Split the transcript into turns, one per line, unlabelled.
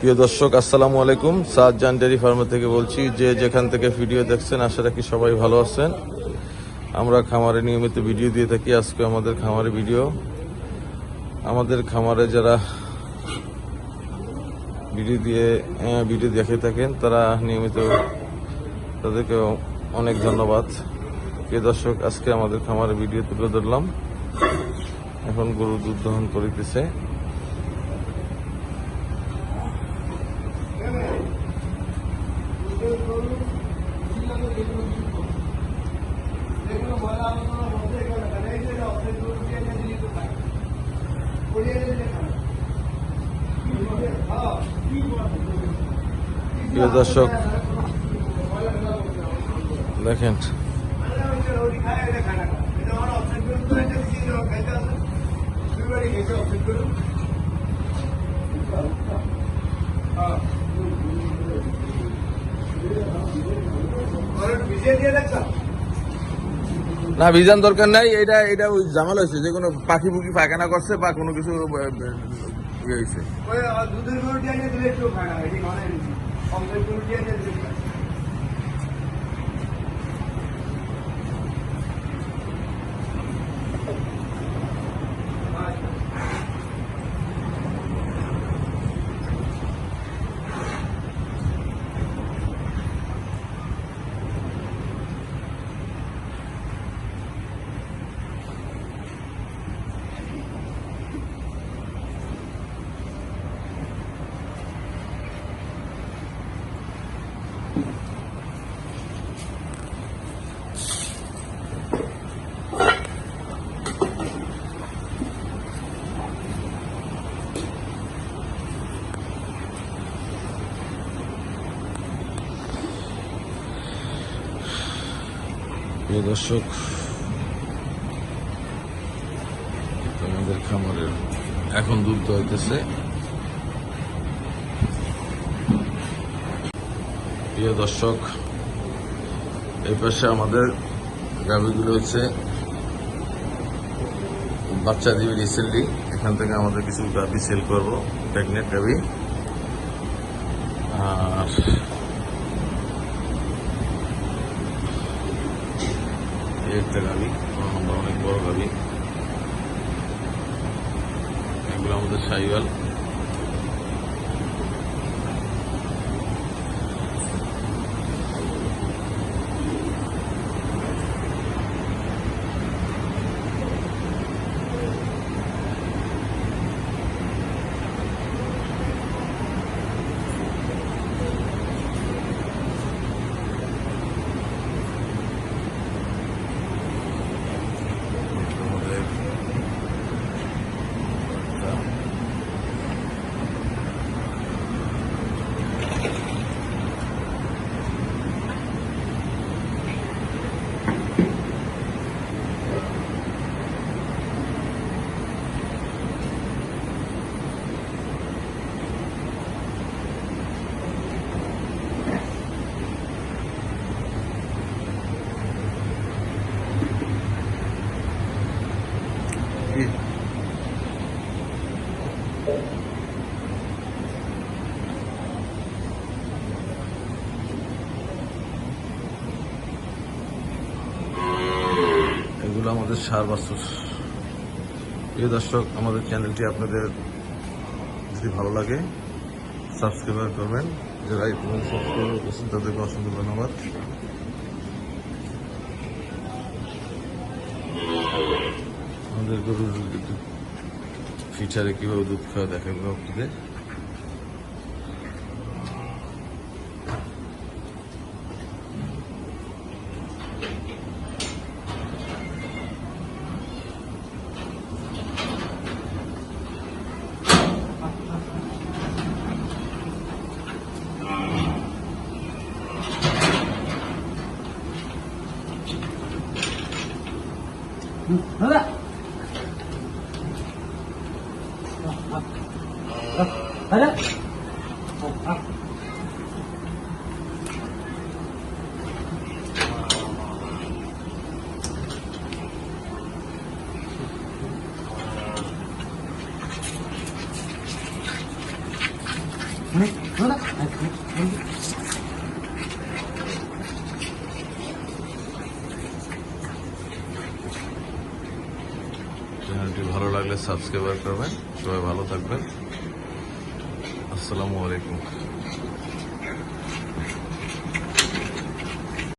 প্রিয় দর্শক, আসসালামু আলাইকুম। সাজ্জান ডেয়ারি ফার্ম থেকে বলছি। যে যেখান থেকে ভিডিও দেখছেন, আশা রাখি সবাই ভালো আছেন। আমরা খামারে নিয়মিত ভিডিও দিয়ে থাকি। আজকে আমাদের খামারে ভিডিও। আমাদের খামারে যারা ভিডিও দেখে থাকেন, তারা নিয়মিত, তাদেরকে অনেক ধন্যবাদ। প্রিয় দর্শক, আজকে আমাদের খামারে ভিডিও তুলে ধরলাম। এখন গরু দুধ দহন করিতেছে। প্রিয় দর্শক, দেখেন না, ভিজান দরকার নাই। এটা ওই জামাল হয়েছে, যে কোনো পাখি পুকি পায়খানা করছে বা কোনো কিছু ইয়ে হয়েছে।
দুধের গরু দিয়ে দিলে একটু খায় না, এটি মানে অঙ্কের গরু দিয়ে দিলে
প্রিয় দর্শক, আমাদের খামারের এখন দুধ দোয়াইতেছে। প্রিয় দর্শক, এই পাশে আমাদের গাভীগুলো হচ্ছে বাচ্চা দিবে রিসেন্টলি। এখান থেকে আমাদের কিছু গাভী সেল করবো, প্রেগনেন্ট গাভী। আর একটা গাভী, অনেক বড় গাভী। এগুলো আমাদের সাইওয়াল। এগুলো আমাদের সার বাছুর। প্রিয় দর্শক, আমাদের চ্যানেলটি আপনাদের যদি ভালো লাগে সাবস্ক্রাইব করবেন। যারা এই পর্যন্ত সাবস্ক্রাইব করছেন তাদেরকে অসংখ্য ধন্যবাদ। আমাদের গরুর ফিচারে কিভাবে দুধ খাওয়া দেখাবো আপনাদের। চ্যানেলটি ভালো লাগলে সাবস্ক্রাইব করবেন। সবাই ভালো থাকবেন। আসসালামু আলাইকুম।